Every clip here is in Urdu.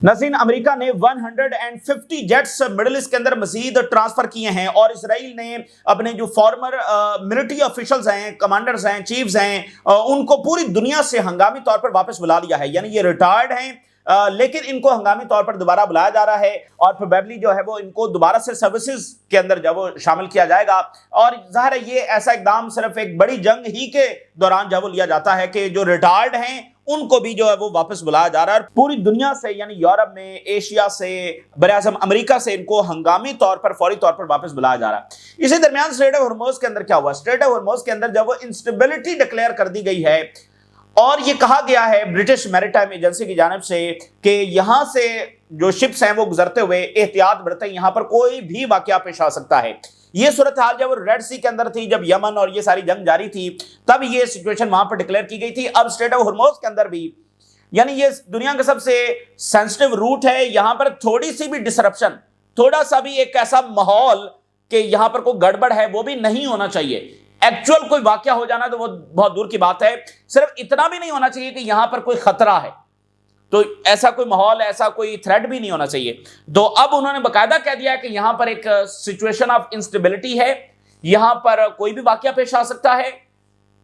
ناظرین، امریکہ نے 150 جیٹس مڈل ایسٹ کے اندر مزید ٹرانسفر کیے ہیں اور اسرائیل نے اپنے جو فارمر ملٹری آفیشلز ہیں، کمانڈرز ہیں، چیفز ہیں، ان کو پوری دنیا سے ہنگامی طور پر واپس بلا لیا ہے. یعنی یہ ریٹائرڈ ہیں لیکن ان کو ہنگامی طور پر دوبارہ بلایا جا رہا ہے اور پروبیبلی جو ہے وہ ان کو دوبارہ سے سروسز کے اندر جو وہ شامل کیا جائے گا. اور ظاہر ہے یہ ایسا اقدام صرف ایک بڑی جنگ ہی کے دوران جو وہ لیا جاتا ہے کہ جو ریٹائرڈ ہیں ان کو بھی جو ہے وہ واپس بلایا جا رہا ہے. اور پوری دنیا سے، یعنی یورپ میں، ایشیا سے، براعظم امریکہ سے ان کو ہنگامی طور پر، فوری طور پر واپس بلایا جا رہا ہے. اسی درمیان اسٹریٹ آف ہرموز کے اندر کیا ہوا؟ اسٹریٹ آف ہرموز کے اندر جب وہ انسٹیبلٹی ڈکلیئر کر دی گئی ہے اور یہ کہا گیا ہے برٹش میریٹائم ایجنسی کی جانب سے کہ یہاں سے جو شپس ہیں وہ گزرتے ہوئے احتیاط برتیں، یہاں پر کوئی بھی واقعہ پیش آ سکتا ہے. یہ صورتحال جب ریڈ سی کے اندر تھی، جب یمن اور یہ ساری جنگ جاری تھی، تب یہ سچویشن وہاں پر ڈکلیئر کی گئی تھی. اب اسٹریٹ آف ہرموز کے اندر بھی، یعنی یہ دنیا کا سب سے سینسٹیو روٹ ہے، یہاں پر تھوڑی سی بھی ڈسرپشن، تھوڑا سا بھی ایک ایسا ماحول کہ یہاں پر کوئی گڑبڑ ہے وہ بھی نہیں ہونا چاہیے. ایکچوئل کوئی واقعہ ہو جانا تو وہ بہت دور کی بات ہے، صرف اتنا بھی نہیں ہونا چاہیے کہ یہاں پر کوئی خطرہ ہے، تو ایسا کوئی ماحول، ایسا کوئی تھریٹ بھی نہیں ہونا چاہیے. تو اب انہوں نے باقاعدہ کہہ دیا ہے کہ یہاں پر ایک سچویشن آف انسٹیبلٹی ہے، یہاں پر کوئی بھی واقعہ پیش آ سکتا ہے،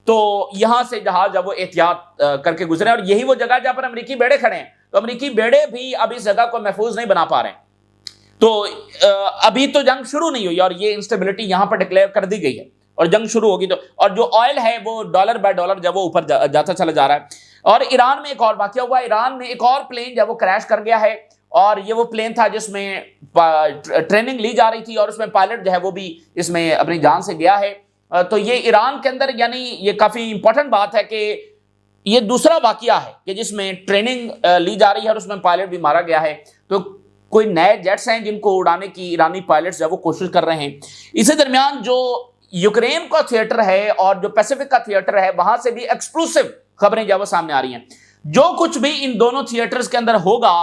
تو یہاں سے جہاز جب وہ احتیاط کر کے گزرے. اور یہی وہ جگہ جہاں پر امریکی بیڑے کھڑے ہیں، تو امریکی بیڑے بھی اب اس جگہ کو محفوظ نہیں بنا پا رہے ہیں. تو ابھی تو جنگ شروع نہیں ہوئی اور یہ انسٹیبلٹی یہاں پر ڈکلیئر کر دی گئی ہے اور جنگ شروع ہوگی تو، اور جو آئل ہے وہ ڈالر بائی ڈالر جب وہ اوپر جاتا چلا جا رہا ہے. اور ایران میں ایک اور واقعہ ہوا، ایران میں ایک اور پلین جب وہ کریش کر گیا ہے، اور یہ وہ پلین تھا جس میں ٹریننگ لی جا رہی تھی اور اس میں پائلٹ جو ہے وہ بھی اس میں اپنی جان سے گیا ہے. تو یہ ایران کے اندر، یعنی یہ کافی امپورٹنٹ بات ہے کہ یہ دوسرا واقعہ ہے کہ جس میں ٹریننگ لی جا رہی ہے اور اس میں پائلٹ بھی مارا گیا ہے. تو کوئی نئے جیٹس ہیں جن کو اڑانے کی ایرانی پائلٹس جو وہ کوشش کر رہے ہیں. اسی درمیان جو یوکرین کا تھیٹر ہے اور جو پیسیفک کا تھیٹر ہے، وہاں سے بھی ایکسکلوسیو خبریں جو وہ سامنے آ رہی ہیں. جو کچھ بھی ان دونوں تھیٹرز کے اندر ہوگا،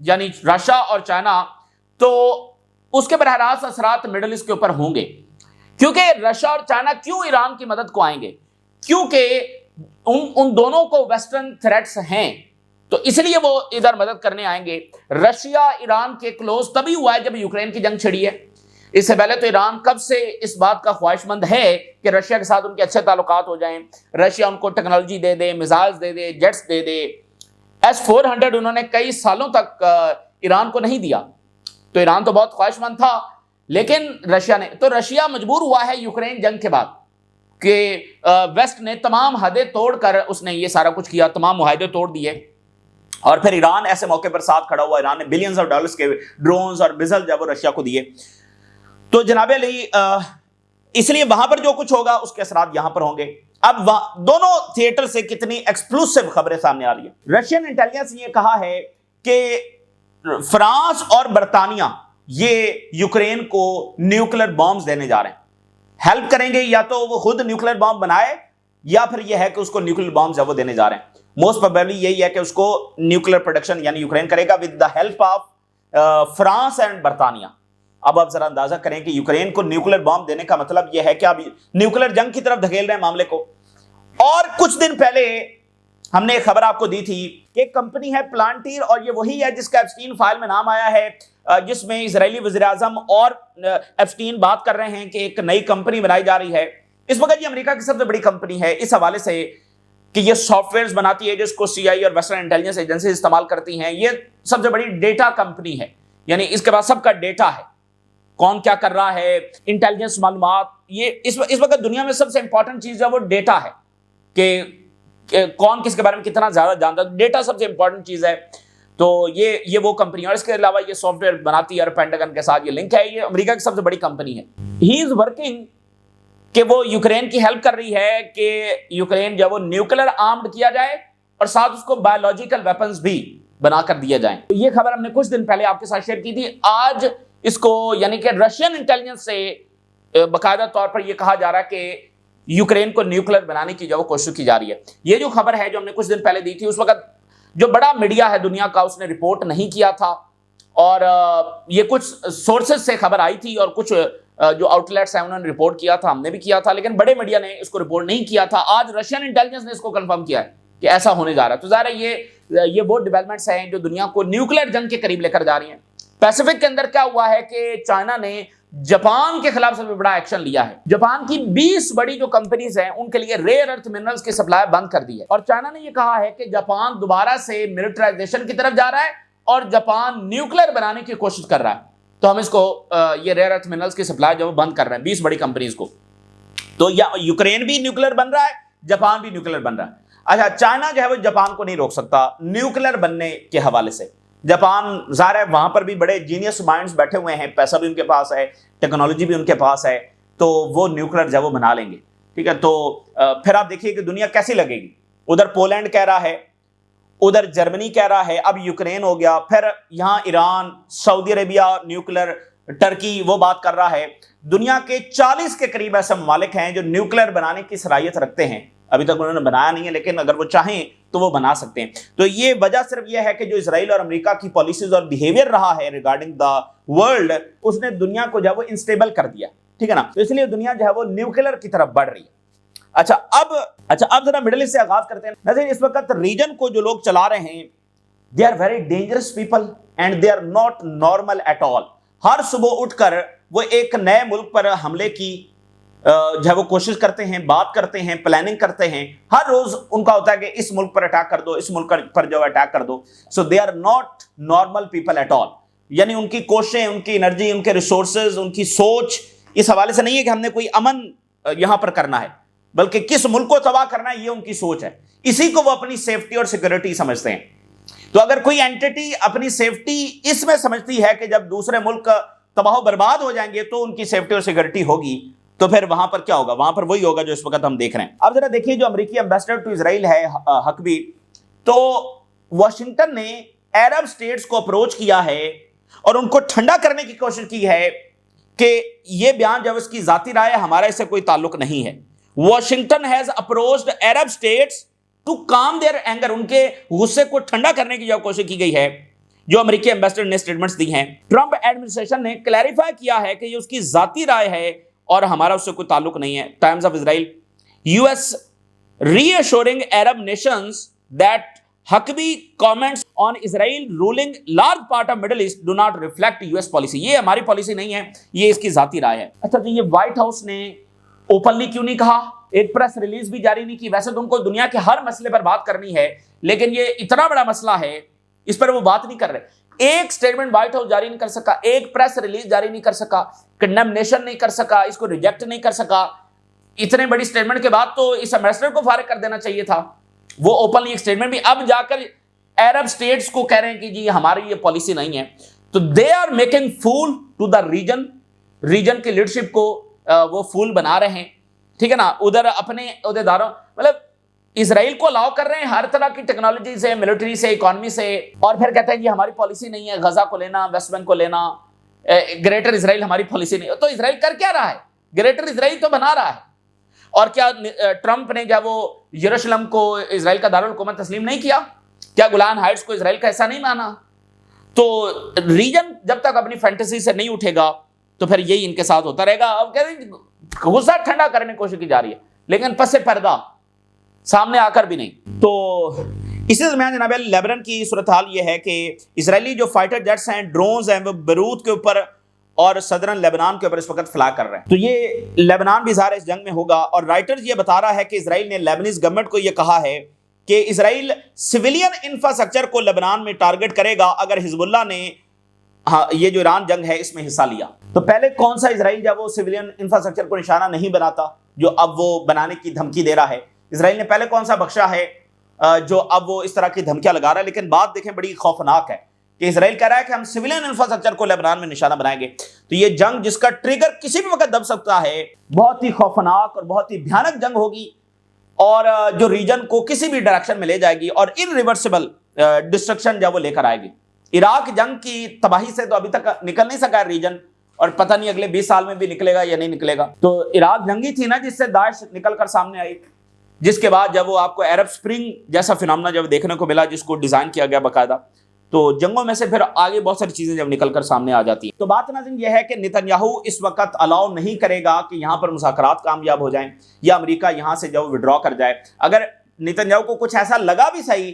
یعنی رشیا اور چائنا، تو اس کے براہ راست اثرات مڈل ایسٹ کے اوپر ہوں گے. کیونکہ رشیا اور چائنا کیوں ایران کی مدد کو آئیں گے؟ کیونکہ ان دونوں کو ویسٹرن تھریٹس ہیں، تو اس لیے وہ ادھر مدد کرنے آئیں گے. رشیا ایران کے کلوز تبھی ہوا ہے جب یوکرین کی جنگ چھڑی ہے. اس سے پہلے تو ایران کب سے اس بات کا خواہش مند ہے کہ رشیا کے ساتھ ان کے اچھے تعلقات ہو جائیں، رشیا ان کو ٹیکنالوجی دے دے، میزائلز دے دے، جیٹس دے دے. S-400 انہوں نے کئی سالوں تک ایران کو نہیں دیا، تو ایران تو بہت خواہش مند تھا، لیکن رشیا نے، تو رشیا مجبور ہوا ہے یوکرین جنگ کے بعد کہ ویسٹ نے تمام حدیں توڑ کر اس نے یہ سارا کچھ کیا، تمام معاہدے توڑ دیے. اور پھر ایران ایسے موقع پر ساتھ کھڑا ہوا، ایران نے بلینز آف ڈالرز کے ڈرونز اور میزائل جب وہ رشیا کو دیے. تو جناب علی، اس لیے وہاں پر جو کچھ ہوگا اس کے اثرات یہاں پر ہوں گے. اب دونوں تھیٹر سے کتنی ایکسکلوسیو خبریں سامنے آ رہی ہیں. رشین انٹیلیجنس نے یہ کہا ہے کہ فرانس اور برطانیہ یہ یوکرین کو نیوکلیر بامز دینے جا رہے ہیں، ہیلپ کریں گے، یا تو وہ خود نیوکلیر بام بنائے یا پھر یہ ہے کہ اس کو نیوکلیر بامز وہ دینے جا رہے ہیں. موسٹ پروبیبلی یہی ہے کہ اس کو نیوکلیر پروڈکشن یعنی یوکرین کرے گا with the help of France and برطانیہ. اب آپ ذرا اندازہ کریں کہ یوکرین کو نیوکلیر بام دینے کا مطلب یہ ہے کہ اب نیوکلیر جنگ کی طرف دھکیل رہے ہیں معاملے کو. اور کچھ دن پہلے ہم نے ایک خبر آپ کو دی تھی کہ ایک کمپنی ہے پلانٹیر، اور یہ وہی ہے جس کا ایپسٹین فائل میں نام آیا ہے، جس میں اسرائیلی وزیر اعظم اور ایپسٹین بات کر رہے ہیں کہ ایک نئی کمپنی بنائی جا رہی ہے. اس وقت یہ امریکہ کی سب سے بڑی کمپنی ہے اس حوالے سے کہ یہ سافٹ ویئرز بناتی ہے جس کو CIA اور ویسٹرن انٹیلیجنس ایجنسی استعمال کرتی ہیں. یہ سب سے بڑی ڈیٹا کمپنی ہے، یعنی اس کے پاس سب کا ڈیٹا ہے، کون کیا کر رہا ہے، انٹیلیجنس معلومات. یہ اس وقت دنیا میں سب سے امپورٹنٹ چیز ہے وہ ڈیٹا ہے کہ کون کس کے بارے میں کتنا زیادہ جانتا ہے. ڈیٹا سب سے امپورٹنٹ چیز ہے. تو یہ وہ کمپنی، اور اس کے علاوہ یہ سافٹ ویئر بناتی ہے اور پینٹاگن کے ساتھ یہ لنک ہے. یہ امریکہ کی سب سے بڑی کمپنی ہے. ہی از ورکنگ کہ وہ یوکرین کی ہیلپ کر رہی ہے کہ یوکرین جب وہ نیوکلیر آرمڈ کیا جائے اور ساتھ اس کو بایولوجیکل ویپنز بھی بنا کر دیا جائیں. یہ خبر ہم نے کچھ دن پہلے آپ کے ساتھ شیئر کی تھی. آج اس کو، یعنی کہ رشین انٹیلیجنس سے باقاعدہ طور پر یہ کہا جا رہا ہے کہ یوکرین کو نیوکلیر بنانے کی جو کوشش کی جا رہی ہے. یہ جو خبر ہے جو ہم نے کچھ دن پہلے دی تھی، اس وقت جو بڑا میڈیا ہے دنیا کا اس نے رپورٹ نہیں کیا تھا، اور یہ کچھ سورسز سے خبر آئی تھی اور کچھ جو آؤٹ لیٹس ہیں انہوں نے رپورٹ کیا تھا، ہم نے بھی کیا تھا، لیکن بڑے میڈیا نے اس کو رپورٹ نہیں کیا تھا. آج رشین انٹیلیجنس نے اس کو کنفرم کیا ہے کہ ایسا ہونے جا رہا ہے. تو ظاہر ہے یہ یہ وہ ڈیولپمنٹس ہیں جو دنیا کو نیوکلیر جنگ کے قریب لے کر جا رہی ہیں۔ پیسیفک کے اندر کیا ہوا ہے کہ چائنا نے جاپان کے خلاف سب سے بڑا ایکشن لیا ہے۔ جاپان کی 20 بڑی جو کمپنیز ہیں ان کے لیے ریئر ارتھ منرلز کی سپلائی بند کر دی ہے، اور چائنا نے یہ کہا ہے کہ جاپان دوبارہ سے ملٹرائزیشن کی طرف جا رہا ہے اور جاپان نیوکلیر بنانے کی کوشش کر رہا ہے، تو ہم اس کو یہ ریئر ارتھ منرلز کی سپلائی جو بند کر رہے ہیں 20 بڑی کمپنیز کو۔ تو یوکرین بھی نیوکلیر بن رہا ہے، جاپان بھی نیوکلیر بن رہا ہے۔ اچھا، چائنا جو ہے وہ جاپان کو نہیں روک سکتا نیوکلیر بننے کے حوالے سے۔ جاپان ظاہر ہے وہاں پر بھی بڑے جینیس مائنڈز بیٹھے ہوئے ہیں، پیسہ بھی ان کے پاس ہے، ٹیکنالوجی بھی ان کے پاس ہے، تو وہ نیوکلیر جو ہے وہ بنا لیں گے، ٹھیک ہے۔ تو پھر آپ دیکھیے کہ دنیا کیسی لگے گی۔ ادھر پولینڈ کہہ رہا ہے، ادھر جرمنی کہہ رہا ہے، اب یوکرین ہو گیا، پھر یہاں ایران، سعودی عربیہ نیوکلیر، ٹرکی وہ بات کر رہا ہے۔ دنیا کے 40 کے قریب ایسے ممالک ہیں جو نیوکلیر بنانے کی صلاحیت رکھتے ہیں، ابھی تک انہوں نے بنایا نہیں ہے، لیکن اگر وہ چاہیں تو وہ بنا سکتے ہیں۔ تو یہ وجہ صرف یہ ہے کہ جو اسرائیل اور امریکہ کی پالیسیز اور بیہیویئر رہا ہے ریگارڈنگ دا ورلڈ، اس نے دنیا کو جو ہے وہ انسٹیبل کر دیا، ٹھیک ہے نا۔ تو اس لیے دنیا جو ہے وہ نیوکلیر کی طرف بڑھ رہی ہے۔ اچھا اب ذرا مڈل ایسٹ سے آغاز کرتے ہیں۔ ناظرین، اس وقت ریجن کو جو لوگ چلا رہے ہیں، they are very dangerous people and they are not normal at all. ہر صبح اٹھ کر وہ ایک نئے ملک پر حملے کی جو ہے وہ کوشش کرتے ہیں، بات کرتے ہیں، پلاننگ کرتے ہیں۔ ہر روز ان کا ہوتا ہے کہ اس ملک پر اٹیک کر دو، اس ملک پر جو اٹیک کر دو۔ So they are not normal people at all, یعنی ان کی کوششیں، ان کی انرجی، ان کے ریسورسز، ان کی سوچ اس حوالے سے نہیں ہے کہ ہم نے کوئی امن یہاں پر کرنا ہے، بلکہ کس ملک کو تباہ کرنا ہے، یہ ان کی سوچ ہے۔ اسی کو وہ اپنی سیفٹی اور سیکورٹی سمجھتے ہیں۔ تو اگر کوئی اینٹی اپنی سیفٹی اس میں سمجھتی ہے کہ جب دوسرے ملک تباہ و برباد ہو جائیں گے تو ان کی سیفٹی اور سیکورٹی ہوگی، تو پھر وہاں پر کیا ہوگا؟ وہاں پر وہی ہوگا جو اس وقت ہم دیکھ رہے ہیں۔ اب ذرا دیکھیے، جو امریکی ایمبیسڈر ٹو اسرائیل ہے حقبی، تو واشنگٹن نے عرب سٹیٹس کو اپروچ کیا ہے اور ان کو ٹھنڈا کرنے کی کوشش کی ہے کہ یہ بیان جب اس کی ذاتی رائے، ہمارا اس سے کوئی تعلق نہیں ہے۔ Washington has approached Arab states to calm their anger, ان کے غصے کو ٹھنڈا کرنے کی جو کوشش کی گئی ہے، جو امریکی ایمبیسڈر نے سٹیٹمنٹس دی ہیں۔ ٹرمپ ایڈمنسٹریشن نے کلیریفائی کیا ہے کہ یہ اس کی ذاتی رائے ہے اور ہمارا اس سے کوئی تعلق نہیں ہے۔ Times of Israel, U S reassuring Arab nations that Huckabee comments on Israel ruling large part of Middle East do not reflect U S policy, یہ ہماری پالیسی نہیں ہے، یہ اس کی ذاتی رائے ہے۔ اچھا، تو یہ وائٹ ہاؤس نے اوپنلی کیوں نہیں کہا؟ ایک پریس ریلیز بھی جاری نہیں کی؟ ویسے تو ان کو دنیا کے ہر مسئلے پر بات کرنی ہے، لیکن یہ اتنا بڑا مسئلہ ہے، اس پر وہ بات نہیں کر رہے۔ ایک سٹیٹمنٹ وائٹ ہاؤس جاری نہیں کر سکا، ایک پریس ریلیز جاری نہیں کر سکا، کنڈمنیشن نہیں کر سکا، اس کو ریجیکٹ نہیں کر سکا۔ اتنے بڑی سٹیٹمنٹ کے بعد تو اس ایمبیسڈر کو فارغ کر دینا چاہیے تھا۔ وہ اوپنلی ایک سٹیٹمنٹ بھی، اب جا کر عرب سٹیٹس کو کہہ رہے ہیں کہ جی ہماری یہ پالیسی نہیں ہے۔ تو they are making fool to the region کی لیڈرشپ کو وہ فول بنا رہے ہیں، ٹھیک ہے نا۔ ادھر اپنے عہدیداروں، مطلب اسرائیل کو الاؤ کر رہے ہیں ہر طرح کی ٹیکنالوجی سے، ملٹری سے، اکانومی سے، اور پھر کہتے ہیں کہ ہماری پالیسی نہیں ہے غزہ کو لینا، ویسٹ بینک کو لینا، گریٹر اسرائیل ہماری پالیسی نہیں ہے۔ تو اسرائیل کر کیا رہا ہے؟ گریٹر اسرائیل تو بنا رہا ہے۔ اور کیا ٹرمپ نے جب وہ یروشلم کو اسرائیل کا دارالحکومت تسلیم نہیں کیا؟ کیا گولان ہائٹس کو اسرائیل کا حصہ نہیں مانا؟ تو ریجن جب تک اپنی فینٹیسی سے نہیں اٹھے گا تو پھر یہی ان کے ساتھ ہوتا رہے گا۔ اب کہتے ہیں غصہ ٹھنڈا کرنے کی کوشش کی جا رہی ہے، لیکن پس پردہ سامنے آ کر بھی نہیں۔ تو اسی درمیان جناب لیبنان کی صورتحال یہ ہے کہ اسرائیلی جو فائٹر جیٹس ہیں، ڈرونز ہیں، وہ بیروت کے اوپر اور صدرن لیبنان کے اوپر اس وقت فلائی کر رہے ہیں۔ تو یہ لیبنان بھی ظاہر اس جنگ میں ہوگا، اور رائٹرز یہ بتا رہا ہے کہ اسرائیل نے لیبنیز گورنمنٹ کو یہ کہا ہے کہ اسرائیل سویلین انفراسٹرکچر کو لیبنان میں ٹارگٹ کرے گا اگر حزب اللہ نے یہ جو ایران جنگ ہے اس میں حصہ لیا۔ تو پہلے کون سا اسرائیل جب وہ سویلین انفراسٹرکچر کو نشانہ نہیں بناتا جو اب وہ بنانے کی دھمکی دے رہا ہے؟ اسرائیل نے پہلے کون سا بخشا ہے جو اب وہ اس طرح کی دھمکیاں لگا رہا ہے؟ لیکن بات دیکھیں بڑی خوفناک ہے کہ اسرائیل کہہ رہا ہے کہ ہم سویلین انفراسٹرکچر کو لیبنان میں نشانہ بنائیں گے۔ تو یہ جنگ جس کا ٹریگر کسی بھی وقت دب سکتا ہے، بہت ہی خوفناک اور بہت ہی بھیانک جنگ ہوگی، اور جو ریجن کو کسی بھی ڈائریکشن میں لے جائے گی اور irreversible ڈسٹرکشن جب وہ لے کر آئے گی۔ عراق جنگ کی تباہی سے تو ابھی تک نکل نہیں سکا ریجن، اور پتہ نہیں اگلے 20 سال میں بھی نکلے گا یا نہیں نکلے گا۔ تو عراق جنگی تھی نا جس سے داعش نکل کر سامنے آئی، جس کے بعد جب وہ آپ کو عرب سپرنگ جیسا فنامنا جب دیکھنے کو ملا جس کو ڈیزائن کیا گیا باقاعدہ، تو جنگوں میں سے پھر آگے بہت ساری چیزیں جب نکل کر سامنے آ جاتی ہیں۔ تو بات ناظرین یہ ہے کہ نتن یاہو اس وقت الاؤ نہیں کرے گا کہ یہاں پر مذاکرات کامیاب ہو جائیں یا امریکہ یہاں سے جب وڈرا کر جائے۔ اگر نتن یاہو کو کچھ ایسا لگا بھی صحیح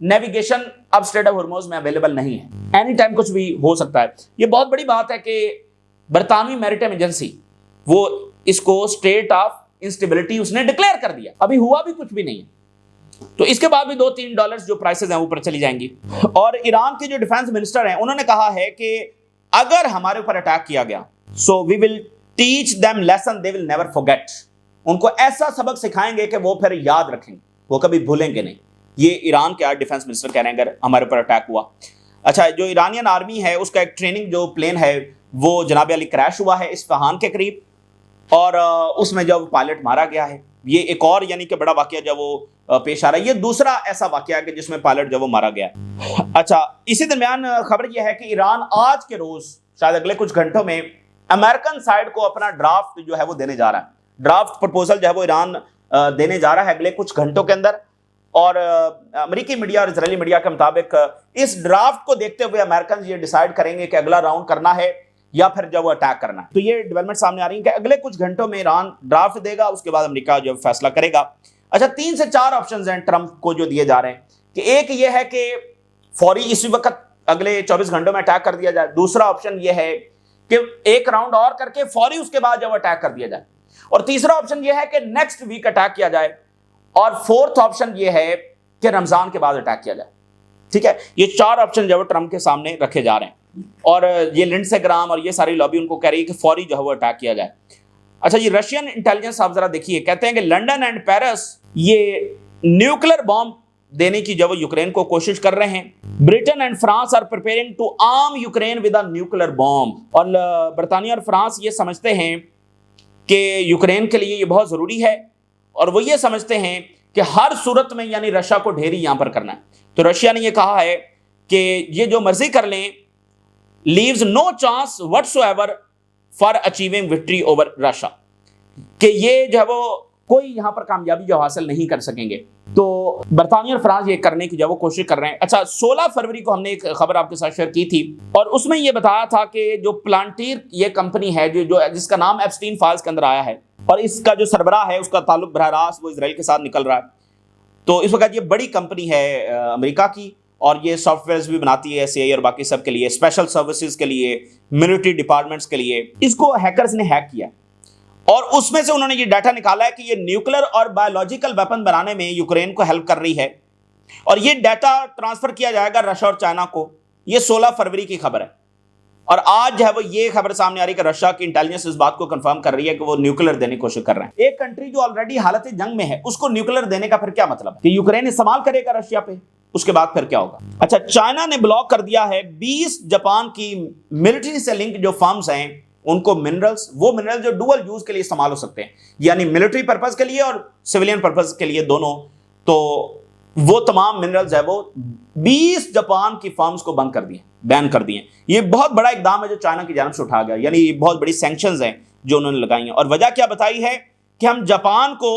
نیویگیشن اب اسٹریٹ آف ہرموز میں اویلیبل نہیں ہے، اینی ٹائم کچھ بھی ہو سکتا ہے۔ یہ بہت بڑی بات ہے کہ برطانوی میریٹائم ایجنسی وہ اس کو اسٹیٹ آف انسٹیبلٹی اس نے ڈکلیئر کر دیا، ابھی ہوا بھی کچھ بھی نہیں ہے، تو اس کے بعد بھی $2-3 جو پرائسز ہیں اوپر چلی جائیں گی۔ اور ایران کے جو ڈیفنس منسٹر ہیں انہوں نے کہا ہے کہ اگر ہمارے اوپر اٹیک کیا گیا so we will teach them lesson they will never forget, ان کو ایسا سبق سکھائیں گے کہ وہ پھر یاد رکھیں گے، وہ کبھی بھولیں گے نہیں۔ یہ ایران کے ڈیفنس منسٹر کہہ رہے ہیں اگر ہمارے اوپر اٹیک ہوا۔ اچھا، جو ایرانین آرمی ہے اس کا ایک ٹریننگ جو پلین ہے وہ جناب علی کریش ہوا ہے اصفہان کے قریب، اور اس میں جب پائلٹ مارا گیا ہے۔ یہ ایک اور یعنی کہ بڑا واقعہ جب وہ پیش آ رہا ہے، یہ دوسرا ایسا واقعہ ہے کہ جس میں پائلٹ جب وہ مارا گیا ہے۔ اچھا، اسی درمیان خبر یہ ہے کہ ایران آج کے روز شاید اگلے کچھ گھنٹوں میں امریکن سائڈ کو اپنا ڈرافٹ جو ہے وہ دینے جا رہا ہے، ڈرافٹ پرپوزل جو ہے وہ ایران دینے جا رہا ہے اگلے کچھ گھنٹوں کے اندر۔ اور امریکی میڈیا اور اسرائیلی میڈیا کے مطابق اس ڈرافٹ کو دیکھتے ہوئے امریکن یہ ڈیسائیڈ کریں گے کہ اگلا راؤنڈ کرنا ہے یا پھر جب وہ اٹیک کرنا ہے۔ تو یہ ڈیولپمنٹ سامنے آ رہی ہے کہ اگلے کچھ گھنٹوں میں ایران ڈرافٹ دے گا، اس کے بعد امریکہ جو فیصلہ کرے گا۔ اچھا، 3 سے 4 آپشنز ہیں ٹرمپ کو جو دیے جا رہے ہیں، کہ ایک یہ ہے کہ فوری اسی وقت اگلے 24 گھنٹوں میں اٹیک کر دیا جائے، دوسرا آپشن یہ ہے کہ ایک راؤنڈ اور کر کے فوری اس کے بعد جب اٹیک کر دیا جائے، اور تیسرا آپشن یہ ہے کہ نیکسٹ ویک اٹیک کیا جائے، اور فورتھ آپشن یہ ہے کہ رمضان کے بعد اٹیک کیا جائے۔ ٹھیک ہے، یہ 4 آپشن جو ہے ٹرمپ کے سامنے رکھے جا رہے ہیں، اور یہ لنڈسے گرام اور یہ ساری لابی ان کو کہہ رہی ہے کہ فوری جو ہے وہ اٹیک کیا جائے۔ اچھا جی، رشین انٹیلیجنس آپ ذرا دیکھیے، کہتے ہیں کہ لنڈن اینڈ پیرس یہ نیوکلیر بام دینے کی جو وہ یوکرین کو کوشش کر رہے ہیں۔ Britain and France are preparing to arm Ukraine with a nuclear bomb, اور برطانیہ اور فرانس یہ سمجھتے ہیں کہ یوکرین کے لیے یہ بہت ضروری ہے، اور وہ یہ سمجھتے ہیں کہ ہر صورت میں یعنی رشیا کو ڈھیری یہاں پر کرنا ہے۔ تو رشیا نے یہ کہا ہے کہ یہ جو مرضی کر لیں، leaves no chance whatsoever for achieving victory over Russia، کہ یہ جو ہے وہ کوئی یہاں پر کامیابی جو حاصل نہیں کر سکیں گے۔ تو برطانیہ اور فرانس یہ کرنے کی جو وہ کوشش کر رہے ہیں۔ اچھا، 16 فروری کو ہم نے ایک خبر آپ کے ساتھ شیئر کی تھی، اور اس میں یہ بتایا تھا کہ جو پلانٹیر یہ کمپنی ہے جس کا نام ایپسٹین فائلز کے اندر آیا ہے، اور اس کا جو سربراہ ہے اس کا تعلق براہ راست وہ اسرائیل کے ساتھ نکل رہا ہے۔ تو اس وقت یہ بڑی کمپنی ہے امریکہ کی، اور یہ سافٹ ویئرز بھی بناتی ہے CIA اور باقی سب کے لیے، اسپیشل سروسز کے لیے، ملٹری ڈپارٹمنٹس کے لیے۔ اس کو ہیکرز نے ہیک کیا، اور اس میں سے انہوں نے یہ ڈیٹا نکالا ہے کہ یہ نیوکلر اور بایولوجیکل ویپن بنانے میں یوکرین کو ہیلپ کر رہی ہے، اور یہ ڈیٹا ٹرانسفر کیا جائے گا رشیا اور چائنا کو۔ یہ 16 فروری کی خبر ہے، اور آج جو ہے وہ یہ خبر سامنے آ رہی ہے کہ رشیا کی انٹیلیجنس اس بات کو کنفرم کر رہی ہے کہ وہ نیوکلر دینے کی کوشش کر رہے ہیں۔ ایک کنٹری جو آلریڈی حالت جنگ میں ہے اس کو نیوکلر دینے کا پھر کیا مطلب کہ یوکرین استعمال کرے گا رشیا پہ، اس کے بعد پھر کیا ہوگا؟ اچھا، چائنا نے بلاک کر دیا ہے 20 جاپان کی ملٹری سے لنک جو فارمز ہیں ان کو منرلز، وہ منرلز جو ڈوئل یوز کے لیے استعمال ہو سکتے ہیں، یعنی ملٹری پرپز کے لیے اور سویلین پرپز کے لیے دونوں، تو وہ تمام منرلز ہے وہ 20 جاپان کی فارمز کو بند کر دیے، بین کر دیے۔ یہ بہت بڑا اقدام ہے جو چائنا کی جانب سے اٹھا گیا، یعنی یہ بہت بڑی سینکشنز ہیں جو انہوں نے لگائی ہیں، اور وجہ کیا بتائی ہے کہ ہم جاپان کو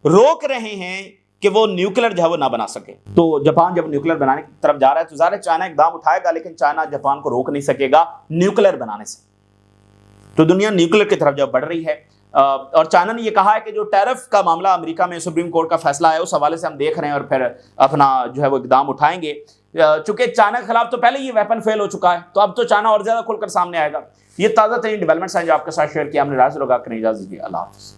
روک رہے ہیں کہ وہ نیوکلر جو ہے وہ نہ بنا سکے۔ تو جاپان جب نیوکلر بنانے کی طرف جا رہا ہے تو ظاہر ہے چائنا اقدام اٹھائے گا، لیکن چائنا جاپان کو روک نہیں سکے گا نیوکلر بنانے سے۔ تو دنیا نیوکلر کی طرف جب بڑھ رہی ہے، اور چائنا نے یہ کہا ہے کہ جو ٹیرف کا معاملہ امریکہ میں سپریم کورٹ کا فیصلہ ہے اس حوالے سے ہم دیکھ رہے ہیں، اور پھر اپنا جو ہے وہ اقدام اٹھائیں گے، چونکہ چائنا کے خلاف تو پہلے یہ ویپن فیل ہو چکا ہے، تو اب تو چائنا اور زیادہ کھل کر سامنے آئے گا۔ یہ تازہ ترین ڈیولپمنٹس ہیں جو آپ کے ساتھ شیئر کیا ہم نے۔ راز لوگا کریں اجازت دیجیے، اللہ حافظ۔